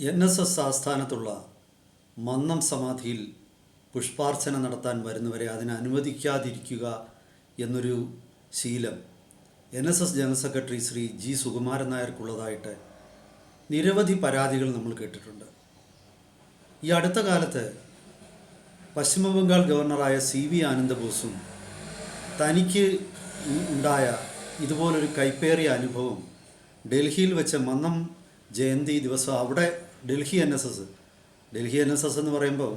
NSS ആസ്ഥാനത്തുള്ള Mannam സമാധിയിൽ പുഷ്പാർച്ചന നടത്താൻ വരുന്നവരെ അതിന് അനുവദിക്കാതിരിക്കുക എന്നൊരു ശീലം NSS general secretary Shri G Sukumaran നായർക്കുള്ളതായിട്ട് നിരവധി പരാതികൾ നമ്മൾ കേട്ടിട്ടുണ്ട്. ഈ അടുത്ത കാലത്ത് പശ്ചിമബംഗാൾ ഗവർണറായ CV ആനന്ദബോസും തനിക്ക് ഉണ്ടായ ഇതുപോലൊരു കൈപ്പേറിയ അനുഭവം ഡൽഹിയിൽ വെച്ച് മന്നം ജയന്തി ദിവസം അവിടെ ഡൽഹി NSS എന്ന് പറയുമ്പോൾ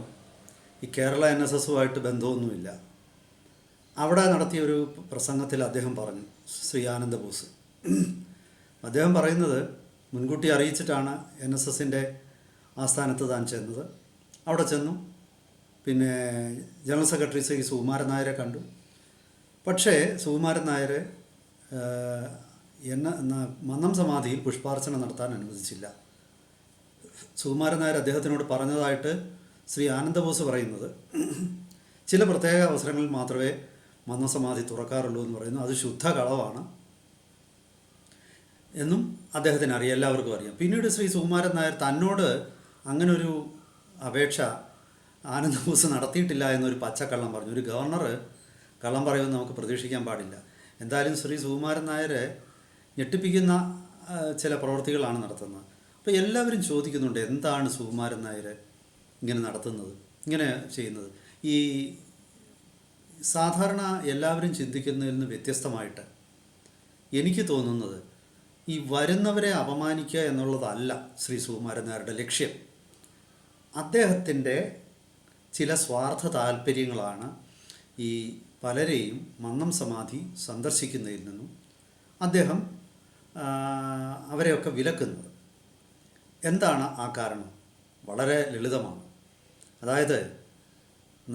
ഈ കേരള NSSുമായിട്ട് ബന്ധമൊന്നുമില്ല. അവിടെ നടത്തിയൊരു പ്രസംഗത്തിൽ അദ്ദേഹം പറഞ്ഞു, ശ്രീ ആനന്ദബോസ് അദ്ദേഹം പറയുന്നത്, മുൻകൂട്ടി അറിയിച്ചിട്ടാണ് NSSൻ്റെ ആസ്ഥാനത്ത് താൻ ചെന്നത്. അവിടെ ചെന്നു, പിന്നെ ജനറൽ സെക്രട്ടറി ശ്രീ സുകുമാരൻ നായരെ കണ്ടു. പക്ഷേ സുകുമാരൻ നായരെ മന്നം സമാധിയിൽ പുഷ്പാർച്ചന നടത്താൻ അനുവദിച്ചില്ല. സുകുമാരൻ നായർ അദ്ദേഹത്തിനോട് പറഞ്ഞതായിട്ട് ശ്രീ ആനന്ദബോസ് പറയുന്നത്, ചില പ്രത്യേക അവസരങ്ങളിൽ മാത്രമേ മന്നം സമാധി തുറക്കാറുള്ളൂ എന്ന് പറയുന്നു. അത് ശുദ്ധ കളവാണ് എന്നും അദ്ദേഹത്തിന് അറിയാം, എല്ലാവർക്കും അറിയാം. പിന്നീട് ശ്രീ സുകുമാരൻ നായർ തന്നോട് അങ്ങനൊരു അപേക്ഷ ആനന്ദബോസ് നടത്തിയിട്ടില്ല എന്നൊരു പച്ചക്കള്ളം പറഞ്ഞു. ഒരു ഗവർണർ കള്ളം പറയുമെന്ന് നമുക്ക് പ്രതീക്ഷിക്കാൻ പാടില്ല. എന്തായാലും ശ്രീ സുകുമാരൻ നായർ ഞെട്ടിപ്പിക്കുന്ന ചില പ്രവൃത്തികളാണ് നടത്തുന്നത്. അപ്പോൾ എല്ലാവരും ചോദിക്കുന്നുണ്ട്, എന്താണ് സുകുമാരൻ നായർ ഇങ്ങനെ നടത്തുന്നത്, ഇങ്ങനെ ചെയ്യുന്നത്? ഈ സാധാരണ എല്ലാവരും ചിന്തിക്കുന്നതിൽ നിന്ന് വ്യത്യസ്തമായിട്ട് എനിക്ക് തോന്നുന്നത്, ഈ വരുന്നവരെ അപമാനിക്കുക എന്നുള്ളതല്ല ശ്രീ സുകുമാരൻ നായരുടെ ലക്ഷ്യം. അദ്ദേഹത്തിൻ്റെ ചില സ്വാർത്ഥ താല്പര്യങ്ങളാണ് ഈ പലരെയും മന്നം സമാധി സന്ദർശിക്കുന്നതിൽ നിന്നും അദ്ദേഹം അവരെയൊക്കെ വിലക്കുന്നത്. എന്താണ് ആ കാരണം? വളരെ ലളിതമാണ്. അതായത്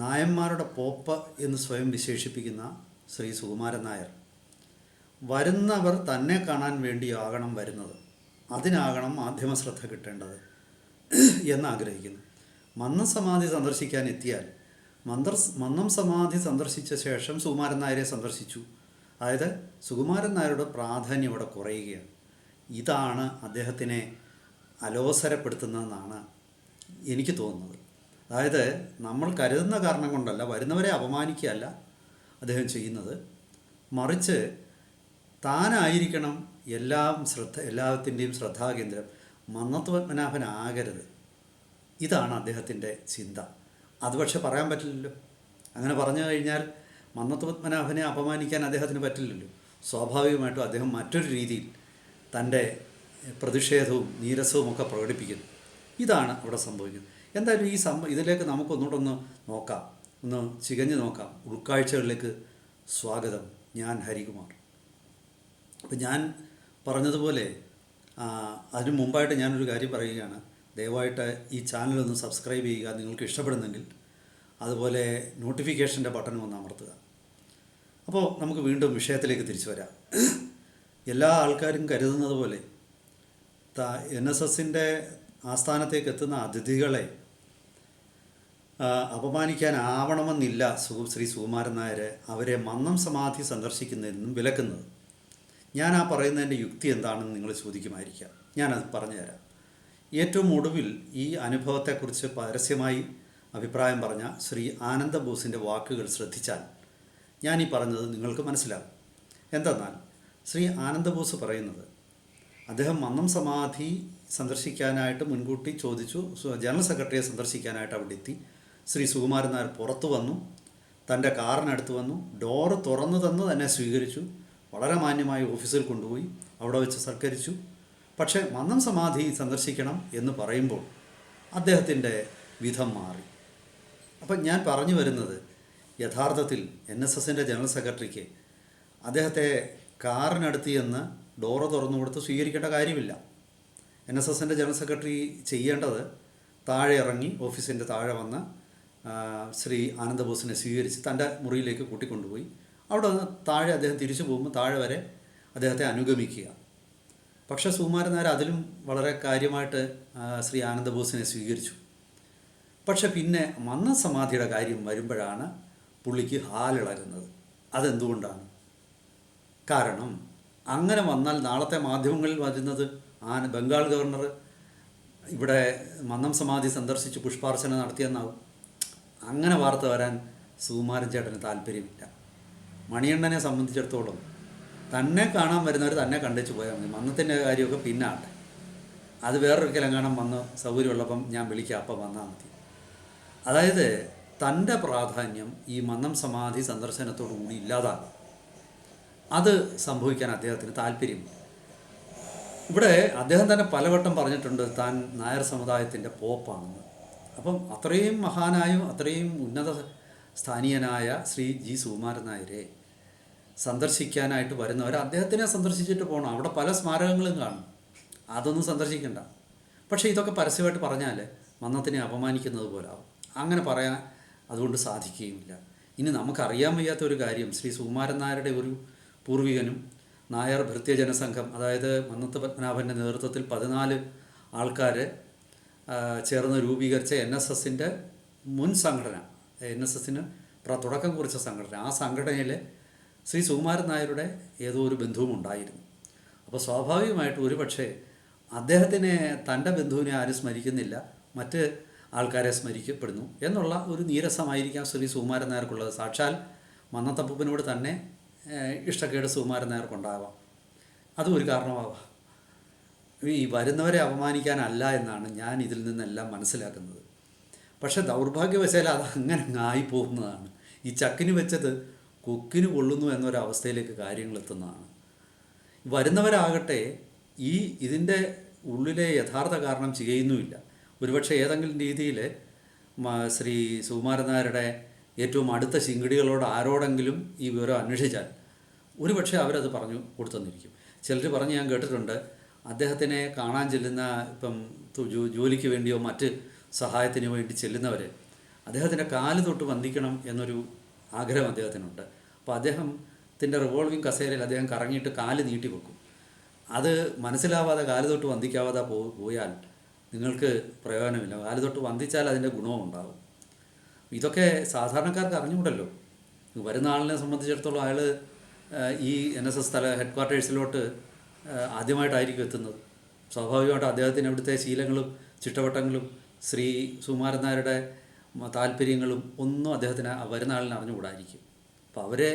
നായന്മാരുടെ പോപ്പ് എന്ന് സ്വയം വിശേഷിപ്പിക്കുന്ന ശ്രീ സുകുമാരൻ നായർ വരുന്നവർ തന്നെ കാണാൻ വേണ്ടിയാകണം വരുന്നത്, അതിനാകണം മാധ്യമ ശ്രദ്ധ കിട്ടേണ്ടത് എന്നാഗ്രഹിക്കുന്നു. മന്നം സമാധി സന്ദർശിക്കാൻ എത്തിയാൽ മന്നം സമാധി സന്ദർശിച്ച ശേഷം സുകുമാരൻ നായരെ സന്ദർശിച്ചു. അതായത് സുകുമാരൻ നായരുടെ പ്രാധാന്യം അവിടെ കുറയുകയാണ്. ഇതാണ് അദ്ദേഹത്തിനെ അലോസരപ്പെടുത്തുന്നതെന്നാണ് എനിക്ക് തോന്നുന്നത്. അതായത് നമ്മൾ കരുതുന്ന കാരണം കൊണ്ടല്ല, വരുന്നവരെ അപമാനിക്കുകയല്ല അദ്ദേഹം ചെയ്യുന്നത്, മറിച്ച് താനായിരിക്കണം എല്ലാത്തിൻ്റെയും ശ്രദ്ധാകേന്ദ്രം, മന്നത്ത് പത്മനാഭനാകരുത്. ഇതാണ് അദ്ദേഹത്തിൻ്റെ ചിന്ത. അത് പക്ഷെ പറയാൻ പറ്റില്ലല്ലോ. അങ്ങനെ പറഞ്ഞു കഴിഞ്ഞാൽ മന്നത്ത് പത്മനാഭനെ അപമാനിക്കാൻ അദ്ദേഹത്തിന് പറ്റില്ലല്ലോ. സ്വാഭാവികമായിട്ടും അദ്ദേഹം മറ്റൊരു രീതിയിൽ തൻ്റെ പ്രതിഷേധവും നീരസവും ഒക്കെ പ്രകടിപ്പിക്കുന്നു. ഇതാണ് അവിടെ സംഭവിക്കുന്നത്. എന്തായാലും ഇതിലേക്ക് നമുക്കൊന്നുകൂടെ നോക്കാം, ഒന്ന് ചികഞ്ഞു നോക്കാം. ഉൾക്കാഴ്ചകളിലേക്ക് സ്വാഗതം. ഞാൻ ഹരികുമാർ. അപ്പം ഞാൻ പറഞ്ഞതുപോലെ അതിനു മുമ്പായിട്ട് ഞാനൊരു കാര്യം പറയുകയാണ്. ദയവായിട്ട് ഈ ചാനലൊന്ന് സബ്സ്ക്രൈബ് ചെയ്യുക നിങ്ങൾക്ക് ഇഷ്ടപ്പെടുന്നെങ്കിൽ. അതുപോലെ നോട്ടിഫിക്കേഷൻ്റെ ബട്ടൺ ഒന്ന് അമർത്തുക. അപ്പോൾ നമുക്ക് വീണ്ടും വിഷയത്തിലേക്ക് തിരിച്ചു വരാം. എല്ലാ ആൾക്കാരും കരുതുന്നത് പോലെ NSSൻ്റെ ആസ്ഥാനത്തേക്ക് എത്തുന്ന അതിഥികളെ അപമാനിക്കാനാവണമെന്നില്ല ശ്രീ സുകുമാരൻ നായർ അവരെ മന്നം സമാധി സന്ദർശിക്കുന്നതിൽ നിന്നും വിലക്കുന്നത്. ഞാൻ പറയുന്നതിൻ്റെ യുക്തി എന്താണെന്ന് നിങ്ങൾ ചോദിക്കുമായിരിക്കാം. ഞാനത് പറഞ്ഞുതരാം. ഏറ്റവും ഒടുവിൽ ഈ അനുഭവത്തെക്കുറിച്ച് പരസ്യമായി അഭിപ്രായം പറഞ്ഞ ശ്രീ ആനന്ദബോസിൻ്റെ വാക്കുകൾ ശ്രദ്ധിച്ചാൽ ഞാനീ പറഞ്ഞത് നിങ്ങൾക്ക് മനസ്സിലാകും. എന്തെന്നാൽ ശ്രീ ആനന്ദബോസ് പറയുന്നത്, അദ്ദേഹം മന്നം സമാധി സന്ദർശിക്കാനായിട്ട് മുൻകൂട്ടി ചോദിച്ചു. ജനറൽ സെക്രട്ടറിയെ സന്ദർശിക്കാനായിട്ട് അവിടെ എത്തി. ശ്രീ സുകുമാരൻ നായർ പുറത്തു വന്നു, തൻ്റെ കാറിനടുത്ത് വന്നു, ഡോറ് തുറന്നു തന്ന് തന്നെ സ്വീകരിച്ചു. വളരെ മാന്യമായി ഓഫീസിൽ കൊണ്ടുപോയി അവിടെ വെച്ച് സൽക്കരിച്ചു. പക്ഷേ മന്നം സമാധി സന്ദർശിക്കണം എന്ന് പറയുമ്പോൾ അദ്ദേഹത്തിൻ്റെ വിധം മാറി. അപ്പം ഞാൻ പറഞ്ഞു വരുന്നത്, യഥാർത്ഥത്തിൽ NSSൻ്റെ ജനറൽ സെക്രട്ടറിക്ക് അദ്ദേഹത്തെ കാറിനടുത്ത് ചെന്ന് ഡോറ് തുറന്നു കൊടുത്ത് സ്വീകരിക്കേണ്ട കാര്യമില്ല. NSSൻ്റെ ജനറൽ സെക്രട്ടറി ചെയ്യേണ്ടത് താഴെ ഇറങ്ങി ഓഫീസിൻ്റെ താഴെ വന്ന് ശ്രീ ആനന്ദബോസിനെ സ്വീകരിച്ച് തൻ്റെ മുറിയിലേക്ക് കൂട്ടിക്കൊണ്ടുപോയി അവിടെ നിന്ന് താഴെ അദ്ദേഹം തിരിച്ചു പോകുമ്പോൾ താഴെ വരെ അദ്ദേഹത്തെ അനുഗമിക്കുക. പക്ഷേ സുകുമാരൻ നായർ അതിലും വളരെ കാര്യമായിട്ട് ശ്രീ ആനന്ദബോസിനെ സ്വീകരിച്ചു. പക്ഷെ പിന്നെ മന്നം സമാധിയുടെ കാര്യം വരുമ്പോഴാണ് പുള്ളിക്ക് ഹാലിളകുന്നത്. അതെന്തുകൊണ്ടാണ്? കാരണം അങ്ങനെ വന്നാൽ നാളത്തെ മാധ്യമങ്ങളിൽ വരുന്നത് ബംഗാൾ ഗവർണർ ഇവിടെ മന്നം സമാധി സന്ദർശിച്ച് പുഷ്പാർച്ചന നടത്തിയെന്നാവും. അങ്ങനെ വാർത്ത വരാൻ സുകുമാരൻ ചേട്ടന് താല്പര്യമില്ല. മണിയണ്ണനെ സംബന്ധിച്ചിടത്തോളം തന്നെ കാണാൻ വരുന്നവർ തന്നെ കണ്ടേച്ച് പോയാൽ മതി. മന്നത്തിൻ്റെ കാര്യമൊക്കെ പിന്നാട്ടെ, അത് വേറൊരിക്കലെങ്ങാനും വന്ന് സൗകര്യമുള്ളപ്പം ഞാൻ വിളിക്കാം, അപ്പം വന്നാൽ മതി. അതായത് തൻ്റെ പ്രാധാന്യം ഈ മന്നം സമാധി സന്ദർശനത്തോടു കൂടി ഇല്ലാതാകും. അത് സംഭവിക്കാൻ അദ്ദേഹത്തിന് താല്പര്യമില്ല. ഇവിടെ അദ്ദേഹം തന്നെ പലവട്ടം പറഞ്ഞിട്ടുണ്ട് താൻ നായർ സമുദായത്തിൻ്റെ പോപ്പാണെന്ന്. അപ്പം അത്രയും മഹാനായും അത്രയും ഉന്നത സ്ഥാനീയനായ ശ്രീ ജി സുകുമാരൻ നായരെ സന്ദർശിക്കാനായിട്ട് വരുന്നവർ അദ്ദേഹത്തിനെ സന്ദർശിച്ചിട്ട് പോകണം. അവിടെ പല സ്മാരകങ്ങളും കാണും, അതൊന്നും സന്ദർശിക്കണ്ട. പക്ഷേ ഇതൊക്കെ പരസ്യമായിട്ട് പറഞ്ഞാൽ മന്നത്തിനെ അപമാനിക്കുന്നത് പോലാവും. അങ്ങനെ പറയാൻ അതുകൊണ്ട് സാധിക്കുകയുമില്ല. ഇനി നമുക്കറിയാൻ വയ്യാത്തൊരു കാര്യം, ശ്രീ സുകുമാരൻ നായരുടെ ഒരു പൂർവികനും നായർ ഭൃത്യജനസംഘം, അതായത് മന്നത്ത് പത്മനാഭൻ്റെ നേതൃത്വത്തിൽ 14 ആൾക്കാർ ചേർന്ന് രൂപീകരിച്ച NSSൻ്റെ മുൻ സംഘടന, NSSന് തുടക്കം കുറിച്ച സംഘടന, ആ സംഘടനയിൽ ശ്രീ സുകുമാരൻ നായരുടെ ഏതോ ഒരു ബന്ധുവും ഉണ്ടായിരുന്നു. അപ്പോൾ സ്വാഭാവികമായിട്ട് ഒരുപക്ഷെ അദ്ദേഹത്തിനെ, തൻ്റെ ബന്ധുവിനെ ആരും സ്മരിക്കുന്നില്ല, മറ്റ് ആൾക്കാരെ സ്മരിക്കപ്പെടുന്നു എന്നുള്ള ഒരു നീരസമായിരിക്കാം ശ്രീ സുകുമാരൻ നായർക്കുള്ളത്. സാക്ഷാൽ മന്നത്തപ്പൂപ്പനോട് തന്നെ ഇഷ്ടക്കേട് സുകുമാരൻ നായർക്കുണ്ടാവാം, അതും ഒരു കാരണമാവാം. ഈ വരുന്നവരെ അപമാനിക്കാനല്ല എന്നാണ് ഞാൻ ഇതിൽ നിന്നെല്ലാം മനസ്സിലാക്കുന്നത്. പക്ഷേ ദൗർഭാഗ്യവശാൽ അത് അങ്ങനെ ആയിപ്പോകുന്നതാണ്. ഈ ചക്കിന് വെച്ചത് കൊക്കിന് കൊള്ളുന്നു എന്നൊരവസ്ഥയിലേക്ക് കാര്യങ്ങൾ എത്തുന്നതാണ്. വരുന്നവരാകട്ടെ ഇതിൻ്റെ ഉള്ളിലെ യഥാർത്ഥ കാരണം ചെയ്യുന്നുമില്ല. ഒരുപക്ഷെ ഏതെങ്കിലും രീതിയിൽ ശ്രീ സുകുമാരൻ നായരുടെ ഏറ്റവും അടുത്ത ശിങ്കിടികളോട് ആരോടെങ്കിലും ഈ വിവരം അന്വേഷിച്ചാൽ ഒരുപക്ഷെ അവരത് പറഞ്ഞു കൊടുത്തെന്നിരിക്കും. ചിലർ പറഞ്ഞ് ഞാൻ കേട്ടിട്ടുണ്ട്, അദ്ദേഹത്തിനെ കാണാൻ ചെല്ലുന്ന ഇപ്പം ജോലിക്ക് വേണ്ടിയോ മറ്റ് സഹായത്തിന് വേണ്ടി ചെല്ലുന്നവർ അദ്ദേഹത്തിൻ്റെ കാല് തൊട്ട് വന്ദിക്കണം എന്നൊരു ആഗ്രഹം അദ്ദേഹത്തിനുണ്ട്. അപ്പോൾ അദ്ദേഹത്തിൻ്റെ റിവോൾവിങ് കസേരയിൽ അദ്ദേഹം കറങ്ങിയിട്ട് കാല് നീട്ടി വെക്കും. അത് മനസ്സിലാവാതെ കാല് തൊട്ട് വന്ദിക്കാവാതെ പോയാൽ നിങ്ങൾക്ക് പ്രയോജനമില്ല. കാല് തൊട്ട് വന്ദിച്ചാൽ അതിൻ്റെ ഗുണവും ഉണ്ടാകും. ഇതൊക്കെ സാധാരണക്കാർക്ക് അറിഞ്ഞുകൂടല്ലോ. വരുന്ന ആളിനെ സംബന്ധിച്ചിടത്തോളം അയാൾ ഈ NSS ഹെഡ് ക്വാർട്ടേഴ്സിലോട്ട് ആദ്യമായിട്ടായിരിക്കും എത്തുന്നത്. സ്വാഭാവികമായിട്ട് അദ്ദേഹത്തിന് അവിടുത്തെ ശീലങ്ങളും ചിട്ടവട്ടങ്ങളും ശ്രീ സുകുമാരൻ നായരുടെ താല്പര്യങ്ങളും ഒന്നും അദ്ദേഹത്തിന് വരുന്ന ആളിന് അറിഞ്ഞുകൂടായിരിക്കും. അപ്പോൾ അവരെ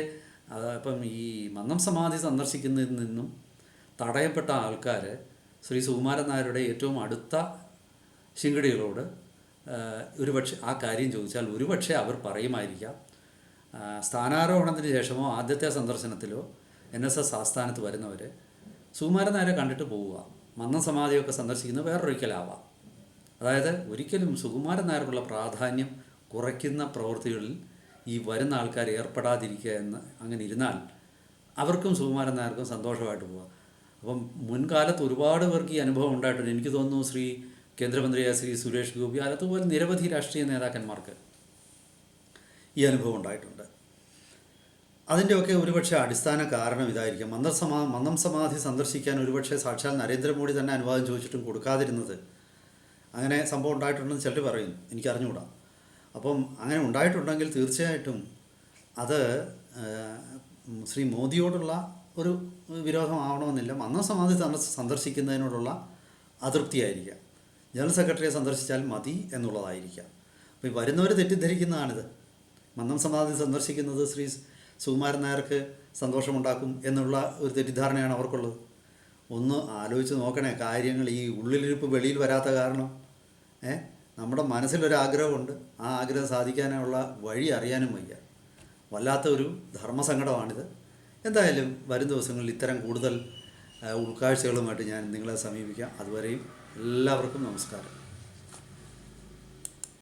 ഇപ്പം ഈ മന്നം സമാധി സന്ദർശിക്കുന്നതിൽ നിന്നും തടയപ്പെട്ട ആൾക്കാർ ശ്രീ സുകുമാരൻ നായരുടെ ഏറ്റവും അടുത്ത ശിങ്കിടികളോട് ഒരുപക്ഷെ ആ കാര്യം ചോദിച്ചാൽ ഒരുപക്ഷെ അവർ പറയുമായിരിക്കാം, സ്ഥാനാരോഹണത്തിന് ശേഷമോ ആദ്യത്തെ സന്ദർശനത്തിലോ NSS ആസ്ഥാനത്ത് വരുന്നവർ സുകുമാരൻ നായരെ കണ്ടിട്ട് പോവുക, മന്നം സമാധിയൊക്കെ സന്ദർശിക്കുന്നത് വേറൊരിക്കലാവാം. അതായത് ഒരിക്കലും സുകുമാരൻ നായർക്കുള്ള പ്രാധാന്യം കുറയ്ക്കുന്ന പ്രവൃത്തികളിൽ ഈ വരുന്ന ആൾക്കാർ ഏർപ്പെടാതിരിക്കുക എന്ന് അങ്ങനെ ഇരുന്നാൽ അവർക്കും സുകുമാരൻ നായർക്കും സന്തോഷമായിട്ട് പോവാം. അപ്പം മുൻകാലത്ത് ഒരുപാട് പേർക്ക് ഈ അനുഭവം ഉണ്ടായിട്ടുണ്ട്. എനിക്ക് തോന്നുന്നു ശ്രീ കേന്ദ്രമന്ത്രിയായ ശ്രീ സുരേഷ് ഗോപി, അതുപോലെ നിരവധി രാഷ്ട്രീയ നേതാക്കന്മാർക്ക് ഈ അനുഭവം ഉണ്ടായിട്ടുണ്ട്. അതിൻ്റെയൊക്കെ ഒരുപക്ഷെ അടിസ്ഥാന കാരണം ഇതായിരിക്കും. മന്നം സമാധി സന്ദർശിക്കാൻ ഒരുപക്ഷെ സാക്ഷാൽ നരേന്ദ്രമോദി തന്നെ അനുവാദം ചോദിച്ചിട്ടും കൊടുക്കാതിരുന്നത്. അങ്ങനെ സംഭവം ഉണ്ടായിട്ടുണ്ടെന്ന് ചിലർ പറയുന്നു, എനിക്കറിഞ്ഞുകൂടാ. അപ്പം അങ്ങനെ ഉണ്ടായിട്ടുണ്ടെങ്കിൽ തീർച്ചയായിട്ടും അത് ശ്രീ മോദിയോടുള്ള ഒരു വിരോധമാവണമെന്നില്ല, മന്നം സമാധി സന്ദർശിക്കുന്നതിനോടുള്ള അതൃപ്തിയായിരിക്കാം. ജനറൽ സെക്രട്ടറിയെ സന്ദർശിച്ചാൽ മതി എന്നുള്ളതായിരിക്കാം. അപ്പോൾ ഈ വരുന്നവർ തെറ്റിദ്ധരിക്കുന്നതാണിത്. മന്നം സമാധി സന്ദർശിക്കുന്നത് ശ്രീ സുകുമാരൻ നായർക്ക് സന്തോഷമുണ്ടാക്കും എന്നുള്ള ഒരു തെറ്റിദ്ധാരണയാണ് അവർക്കുള്ളത്. ഒന്ന് ആലോചിച്ച് നോക്കണേ കാര്യങ്ങൾ. ഈ ഉള്ളിലിരിപ്പ് വെളിയിൽ വരാത്ത കാരണം നമ്മുടെ മനസ്സിലൊരാഗ്രഹമുണ്ട്, ആ ആഗ്രഹം സാധിക്കാനുള്ള വഴി അറിയാനും വയ്യ. വല്ലാത്ത ഒരു ധർമ്മസങ്കടമാണിത്. എന്തായാലും വരും ദിവസങ്ങളിൽ ഇത്തരം കൂടുതൽ ഉൾക്കാഴ്ചകളുമായിട്ട് ഞാൻ നിങ്ങളെ സമീപിക്കാം. അതുവരെയും എല്ലാവർക്കും നമസ്കാരം.